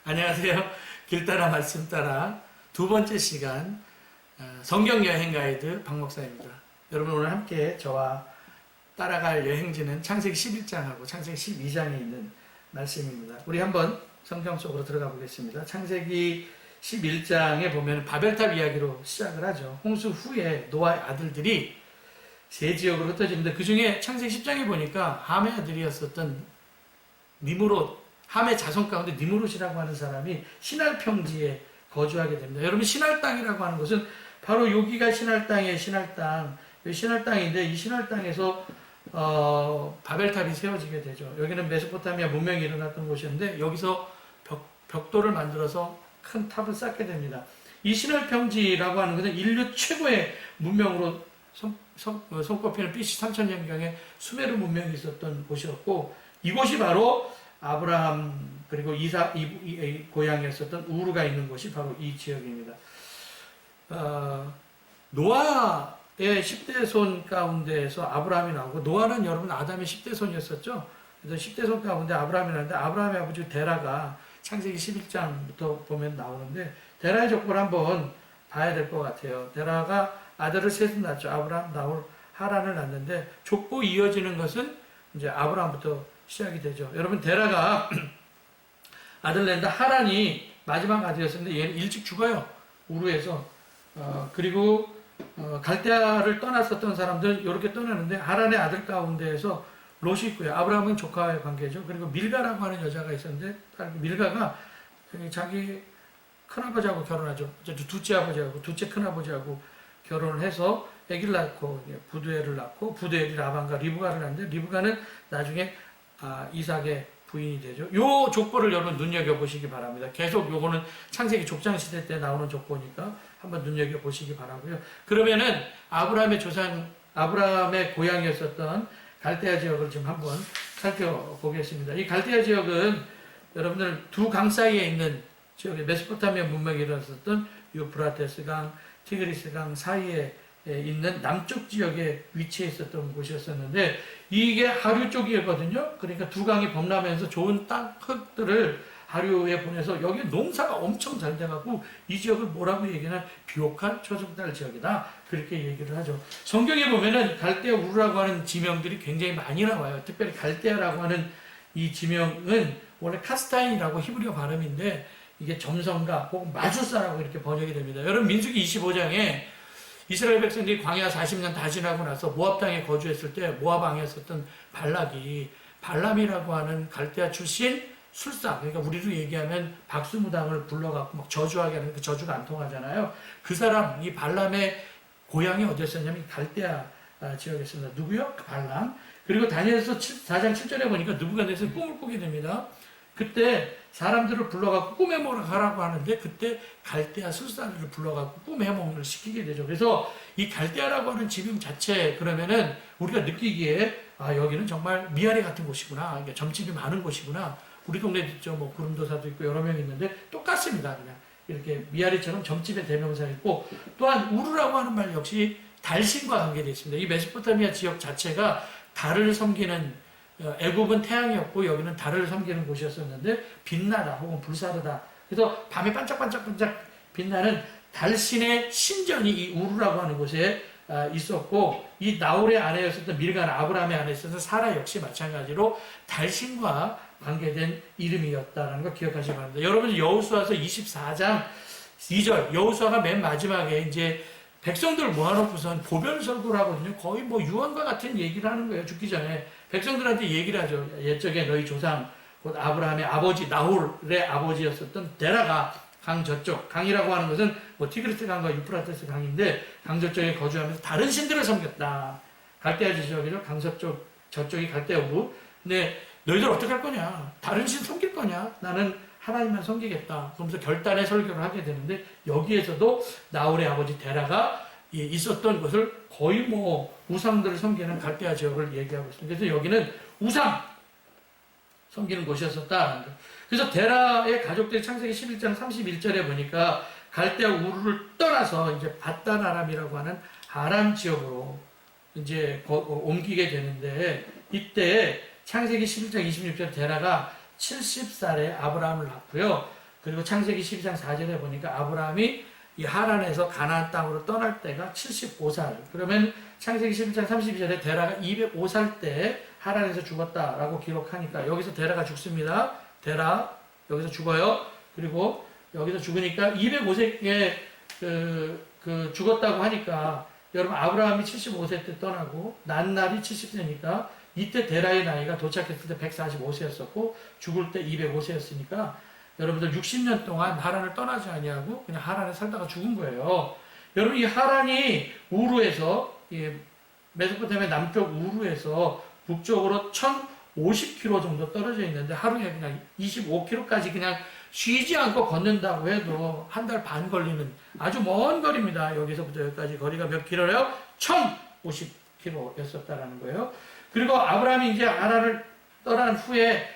안녕하세요. 길 따라 말씀 따라 두 번째 시간 성경 여행 가이드 박 목사입니다. 여러분 오늘 함께 저와 따라갈 여행지는 창세기 11장하고 창세기 12장에 있는 말씀입니다. 우리 한번 성경 속으로 들어가 보겠습니다. 창세기 11장에 보면 바벨탑 이야기로 시작을 하죠. 홍수 후에 노아의 아들들이 세 지역으로 흩어집니다. 그 중에 창세기 10장에 보니까 함의 아들이었었던 니므롯, 함의 자손 가운데 니므롯이라고 하는 사람이 시날 평지에 거주하게 됩니다. 여러분 시날 땅이라고 하는 것은 바로 여기가 시날 땅의 시날 땅, 시날 땅인데 이 시날 땅에서 바벨탑이 세워지게 되죠. 여기는 메소포타미아 문명이 일어났던 곳이었는데 여기서 벽돌을 만들어서 큰 탑을 쌓게 됩니다. 이 시날 평지라고 하는 것은 인류 최고의 문명으로 손꼽히는 BC 3000년경에 수메르 문명이 있었던 곳이었고 이곳이 바로 아브라함 그리고 이삭 고향이었었던 우르가 있는 곳이 바로 이 지역입니다. 노아의 10대 손 가운데에서 아브라함이 나오고 노아는 여러분 아담의 10대 손이었었죠. 그래서 10대 손 가운데 아브라함이 나오는데 아브라함의 아버지 데라가 창세기 11장부터 보면 나오는데 데라의 족보를 한번 봐야 될 것 같아요. 데라가 아들을 셋을 낳죠. 아브라함, 나홀, 하란을 낳는데 족보 이어지는 것은 이제 아브라함부터 시작이 되죠. 여러분 데라가 아들 낸다 하란이 마지막 아들이었는데 얘는 일찍 죽어요. 우르에서 그리고 갈대아를 떠났었던 사람들은 이렇게 떠나는데 하란의 아들 가운데에서 롯이 있고요. 아브라함은 조카의 관계죠. 그리고 밀가라고 하는 여자가 있었는데 밀가가 자기 큰아버지하고 결혼하죠. 둘째 아버지하고 둘째 큰아버지하고 결혼을 해서 아기를 낳고 부두엘을 낳고 부두엘이 라반과 리브가를 낳는데 리브가는 나중에 이삭의 부인이 되죠. 요 족보를 여러분 눈여겨보시기 바랍니다. 계속 요거는 창세기 족장시대 때 나오는 족보니까 한번 눈여겨보시기 바라고요. 그러면은 아브라함의 조상, 아브라함의 고향이었었던 갈대아 지역을 지금 한번 살펴보겠습니다. 이 갈대아 지역은 여러분들 두 강 사이에 있는 지역에 메소포타미아 문명이 일어났었던 유프라테스 강, 티그리스 강 사이에 있는 남쪽 지역에 위치해 있었던 곳이었었는데 이게 하류 쪽이거든요. 그러니까 두 강이 범람하면서 좋은 땅 흙들을 하류에 보내서 여기 농사가 엄청 잘 돼갖고 이 지역을 뭐라고 얘기하면 비옥한 초승달 지역이다 그렇게 얘기를 하죠. 성경에 보면은 갈대아 우르라고 하는 지명들이 굉장히 많이 나와요. 특별히 갈대아라고 하는 이 지명은 원래 카스타인이라고 히브리어 발음인데 이게 점성가 혹은 마술사라고 이렇게 번역이 됩니다. 여러분 민수기 25장에 이스라엘 백성들이 광야 40년 다 지나고 나서 모압 땅에 거주했을 때 모압 왕이었었던 발락이 발람이라고 하는 갈대아 출신 술사, 그러니까 우리로 얘기하면 박수무당을 불러갖고 막 저주하게 하는 그 저주가 안 통하잖아요. 그 사람, 이 발람의 고향이 어디였었냐면 갈대아 지역이었습니다. 누구요? 발람. 그리고 다니엘서 4장 7절에 보니까 느부갓네살이 꿈을 꾸게 됩니다. 그때 사람들을 불러갖고 꿈 해몽을 하라고 하는데 그때 갈대아 술사들을 불러갖고 꿈 해몽을 시키게 되죠. 그래서 이 갈대아라고 하는 지명 자체 그러면은 우리가 느끼기에 여기는 정말 미아리 같은 곳이구나. 그러니까 점집이 많은 곳이구나. 우리 동네도 있죠. 뭐 구름도사도 있고 여러 명 있는데 똑같습니다. 그냥 이렇게 미아리처럼 점집의 대명사 있고 또한 우르라고 하는 말 역시 달신과 관계되어 있습니다. 이 메소포타미아 지역 자체가 달을 섬기는 애굽은 태양이었고 여기는 달을 섬기는 곳이었었는데 빛나다 혹은 불사르다. 그래서 밤에 반짝반짝반짝 빛나는 달신의 신전이 이 우르라고 하는 곳에 있었고 이 나홀의 아내였었던 밀가는 아브라함의 아내였었던 사라 역시 마찬가지로 달신과 관계된 이름이었다는 거 기억하시기 바랍니다. 여러분 여호수아서 24장 2절 여호수아가 맨 마지막에 이제 백성들 모아놓고선 보변설교를 하거든요. 거의 뭐 유언과 같은 얘기를 하는 거예요. 죽기 전에 백성들한테 얘기를 하죠. 옛적에 너희 조상 곧 아브라함의 아버지 나홀의 아버지였었던 데라가 강 저쪽, 강이라고 하는 것은 뭐 티그리스 강과 유프라테스 강인데 강 저쪽에 거주하면서 다른 신들을 섬겼다. 갈대아 지역이죠. 강 서쪽, 저쪽이 갈대아 우르. 근데 너희들 어떻게 할 거냐? 다른 신 섬길 거냐? 나는 하나님만 섬기겠다. 그러면서 결단의 설교를 하게 되는데 여기에서도 나홀의 아버지 데라가 있었던 것을 거의 뭐 우상들을 섬기는 갈대아 지역을 얘기하고 있습니다. 그래서 여기는 우상 섬기는 곳이었었다. 그래서 데라의 가족들이 창세기 11장 31절에 보니까 갈대아 우르를 떠나서 이제 바단 아람이라고 하는 아람 지역으로 이제 옮기게 되는데 이때 창세기 11장 26절 데라가 70살에 아브라함을 낳고요. 그 그리고 창세기 12장 4절에 보니까 아브라함이 이 하란에서 가나안 땅으로 떠날 때가 75살. 그러면 창세기 11장 32절에 데라가 205살 때 하란에서 죽었다라고 기록하니까 여기서 데라가 죽습니다. 데라 여기서 죽어요. 그리고 여기서 죽으니까 205세에 죽었다고 하니까 여러분 아브라함이 75세 때 떠나고 난 날이 70세니까 이때 데라의 나이가 도착했을 때 145세였었고 죽을 때 205세였으니까 여러분들 60년 동안 하란을 떠나지 아니하고 그냥 하란에 살다가 죽은 거예요. 여러분 이 하란이 우르에서 메소포타미아 남쪽 우르에서 북쪽으로 1050km 정도 떨어져 있는데 하루에 그냥 25km까지 그냥 쉬지 않고 걷는다고 해도 한 달 반 걸리는 아주 먼 거리입니다. 여기서부터 여기까지 거리가 몇 킬로예요? 1050km였었다라는 거예요. 그리고 아브라함이 이제 하란을 떠난 후에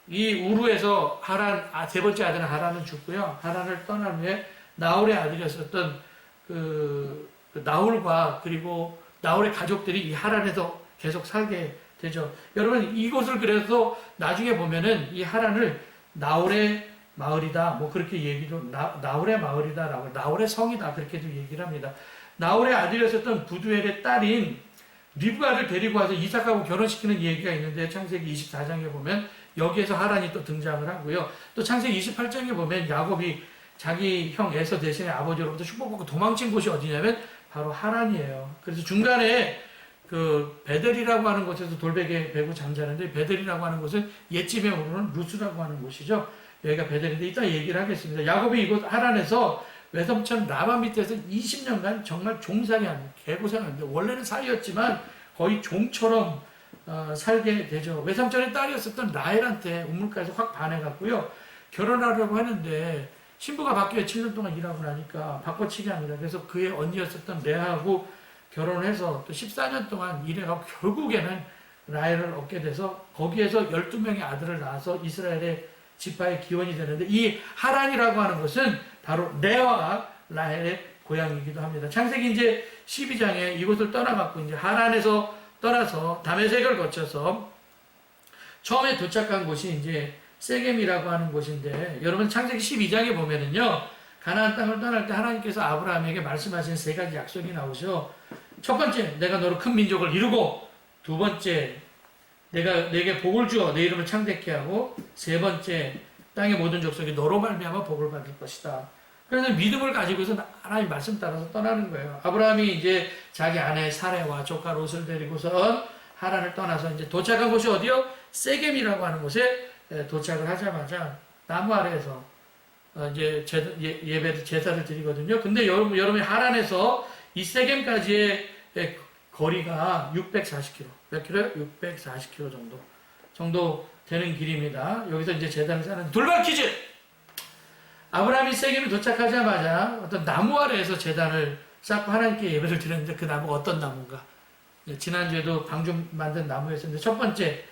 이 우르에서 하란 세 번째 아들은 하란은 죽고요. 하란을 떠난 후에 나홀의 아들이었었던 그 나홀과 그리고 나홀의 가족들이 이 하란에서 계속 살게 되죠. 여러분 이곳을 그래서 나중에 보면은 이 하란을 나홀의 마을이다 뭐 그렇게 얘기도 나홀의 마을이다라고 나홀의 성이다 그렇게도 얘기를 합니다. 나홀의 아들이었었던 부두엘의 딸인 리브가를 데리고 와서 이삭하고 결혼시키는 얘기가 있는데 창세기 24장에 보면 여기에서 하란이 또 등장을 하고요. 또 창세기 28장에 보면 야곱이 자기 형 에서 대신에 아버지로부터 축복받고 도망친 곳이 어디냐면 바로 하란이에요. 그래서 중간에 그 베델이라고 하는 곳에서 돌베개 베고 잠자는데 베델이라고 하는 곳은 옛집에 오르는 루스라고 하는 곳이죠. 여기가 베델인데 이따 얘기를 하겠습니다. 야곱이 이곳 하란에서 외삼촌 라반 밑에서 20년간 정말 종살이 하는 개고생하는데 원래는 사이였지만 거의 종처럼 살게 되죠. 외삼촌의 딸이었었던 라헬한테 우물가에서 확 반해갔고요. 결혼하려고 하는데 신부가 바뀌어 7년 동안 일하고 나니까 바꿔치기 합니다. 그래서 그의 언니였었던 레아하고 결혼해서 또 14년 동안 일해가고 결국에는 라헬을 얻게 돼서 거기에서 12명의 아들을 낳아서 이스라엘의 지파의 기원이 되는데 이 하란이라고 하는 것은 바로 레아와 라헬의 고향이기도 합니다. 창세기 이제 12장에 이곳을 떠나갖고 이제 하란에서 떠나서 다메섹을 거쳐서 처음에 도착한 곳이 이제 세겜이라고 하는 곳인데 여러분 창세기 12장에 보면은요 가나안 땅을 떠날 때 하나님께서 아브라함에게 말씀하신 세 가지 약속이 나오죠. 첫 번째, 내가 너로 큰 민족을 이루고, 두 번째, 내가 내게 복을 주어 내 이름을 창대케 하고, 세 번째, 땅의 모든 족속이 너로 말미암아 복을 받을 것이다. 그래서 믿음을 가지고서 하나님 말씀 따라서 떠나는 거예요. 아브라함이 이제 자기 아내 사레와 조카 롯을 데리고선 하란을 떠나서 이제 도착한 곳이 어디요? 세겜이라고 하는 곳에 도착을 하자마자 나무 아래에서 이제 제사를 드리거든요. 근데 여러분이 하란에서 이 세겜까지의 거리가 640km. 몇 킬로요? 640km 정도 되는 길입니다. 여기서 이제 제단을 쌓는 돌발 퀴즈! 아브라함이 세겜에 도착하자마자 어떤 나무 아래에서 제단을 쌓고 하나님께 예배를 드렸는데 그 나무가 어떤 나무인가? 지난주에도 방주 만든 나무였었는데 첫 번째,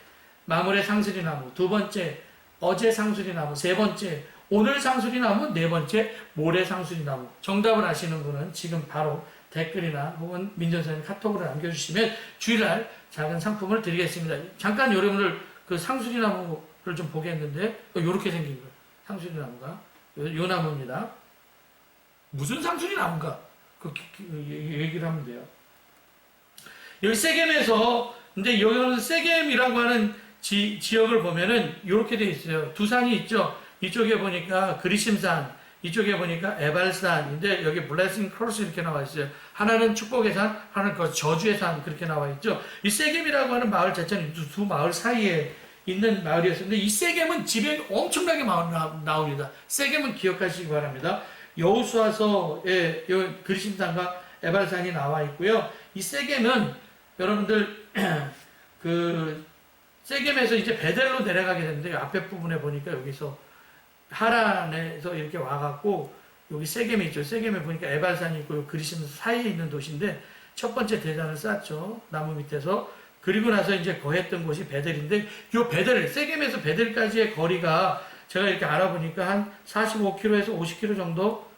마물의 상수리 나무. 두 번째, 어제 상수리 나무. 세 번째, 오늘 상수리 나무. 네 번째, 모레 상수리 나무. 정답을 아시는 분은 지금 바로 댓글이나 혹은 민전사님 카톡으로 남겨주시면 주일날 작은 상품을 드리겠습니다. 잠깐 여러분들 그 상수리 나무를 좀 보겠는데 이렇게 생긴 거예요. 상수리 나무가 요 나무입니다. 무슨 상수리 나무인가? 그 얘기를 하면 돼요. 여기 세겜에서 근데 여기는 세겜이라고 하는 지역을 보면은 이렇게 돼 있어요. 두 산이 있죠. 이쪽에 보니까 그리심산, 이쪽에 보니까 에발산인데 여기 블레싱 크로스 이렇게 나와 있어요. 하나는 축복의 산, 하나는 그 저주의 산 그렇게 나와 있죠. 이 세겜이라고 하는 마을 자체는 두 마을 사이에 있는 마을이었는데 이 세겜은 지명이 엄청나게 나옵니다. 세겜은 기억하시기 바랍니다. 여호수아서에 그리심산과 에발산이 나와 있고요. 이 세겜은 여러분들 그 세겜에서 이제 베델로 내려가게 되는데 앞에 부분에 보니까 여기서 하란에서 이렇게 와갖고 여기 세겜이 있죠. 세겜에 보니까 에발산이 있고 그리심 사이에 있는 도시인데 첫 번째 대단을 쌓죠. 나무 밑에서. 그리고 나서 이제 거했던 곳이 베델인데 요 베델, 세겜에서 베델까지의 거리가 제가 이렇게 알아보니까 한 45km에서 50km 정도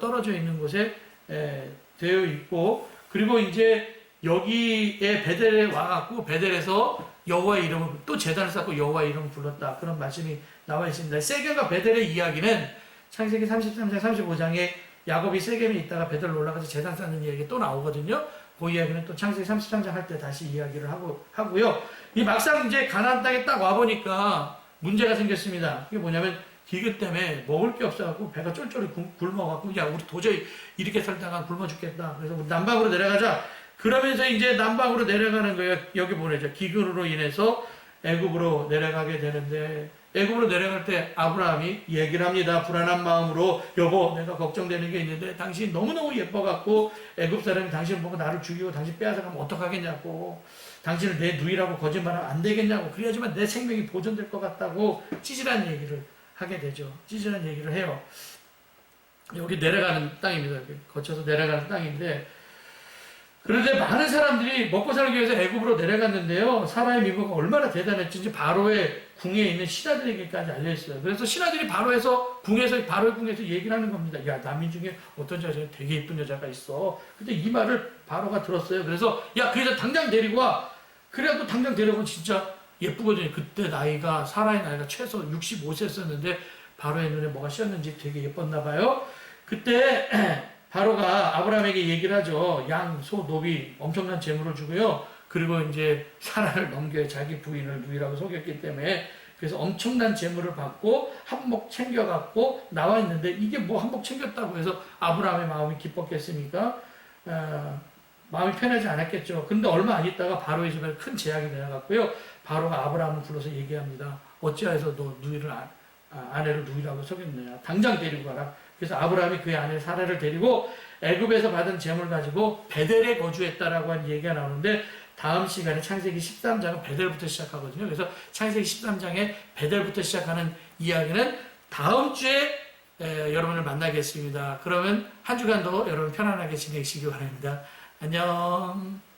떨어져 있는 곳에 되어 있고 그리고 이제 여기에 베델에 와갖고 베델에서 여호와의 이름을 또 제단을 쌓고 여호와의 이름을 불렀다. 그런 말씀이 나와 있습니다. 세겜과 베델의 이야기는 창세기 33장 35장에 야곱이 세겜에 있다가 베델로 올라가서 제단 쌓는 이야기 또 나오거든요. 그 이야기는 또 창세기 33장 할 때 다시 이야기를 하고요. 이 막상 이제 가나안 땅에 딱 와보니까 문제가 생겼습니다. 그게 뭐냐면 기근 때문에 먹을 게 없어갖고 배가 쫄쫄이 굶어갖고 야 우리 도저히 이렇게 살다가 굶어 죽겠다. 그래서 우리 남방으로 내려가자. 그러면서 이제 남방으로 내려가는 거예요. 여기 보내죠. 기근으로 인해서 애굽으로 내려가게 되는데 애굽으로 내려갈 때 아브라함이 얘기를 합니다. 불안한 마음으로 여보 내가 걱정되는 게 있는데 당신 너무너무 예뻐갖고 애굽 사람이 당신을 보고 나를 죽이고 당신 빼앗아가면 어떡하겠냐고 당신을 내 누이라고 거짓말하면 안 되겠냐고 그래야지만 내 생명이 보존될 것 같다고 찌질한 얘기를 하게 되죠. 찌질한 얘기를 해요. 여기 내려가는 땅입니다. 거쳐서 내려가는 땅인데 그런데 많은 사람들이 먹고 살기 위해서 애굽으로 내려갔는데요. 사라의 미모가 얼마나 대단했는지 바로의 궁에 있는 신하들에게까지 알려있어요. 그래서 신하들이 바로의 궁에서 얘기를 하는 겁니다. 야, 남인 중에 어떤 여자가 되게 예쁜 여자가 있어. 근데 이 말을 바로가 들었어요. 그래서 야, 그 여자 당장 데리고 와. 그래갖고 당장 데려오면 진짜 예쁘거든요. 그때 나이가 사라의 나이가 최소 65세였었는데 바로의 눈에 뭐가 씌었는지 되게 예뻤나 봐요. 그때 바로가 아브라함에게 얘기를 하죠. 양, 소, 노비 엄청난 재물을 주고요. 그리고 이제 사라를 넘겨요. 자기 부인을 누이라고 속였기 때문에. 그래서 엄청난 재물을 받고 한몫 챙겨갖고 나와 있는데 이게 뭐 한몫 챙겼다고 해서 아브라함의 마음이 기뻤겠습니까? 마음이 편하지 않았겠죠. 근데 얼마 안 있다가 바로의 집에 큰 재앙이 내려갔고요. 바로가 아브라함을 불러서 얘기합니다. 어찌하여서 너 누이를 아내를 누이라고 속였느냐. 당장 데리고 가라. 그래서 아브라함이 그의 아내 사라를 데리고 애굽에서 받은 재물 가지고 베델에 거주했다라고 한 얘기가 나오는데 다음 시간에 창세기 13장은 베델부터 시작하거든요. 그래서 창세기 13장에 베델부터 시작하는 이야기는 다음 주에 여러분을 만나겠습니다. 그러면 한 주간도 여러분 편안하게 지내시기 바랍니다. 안녕.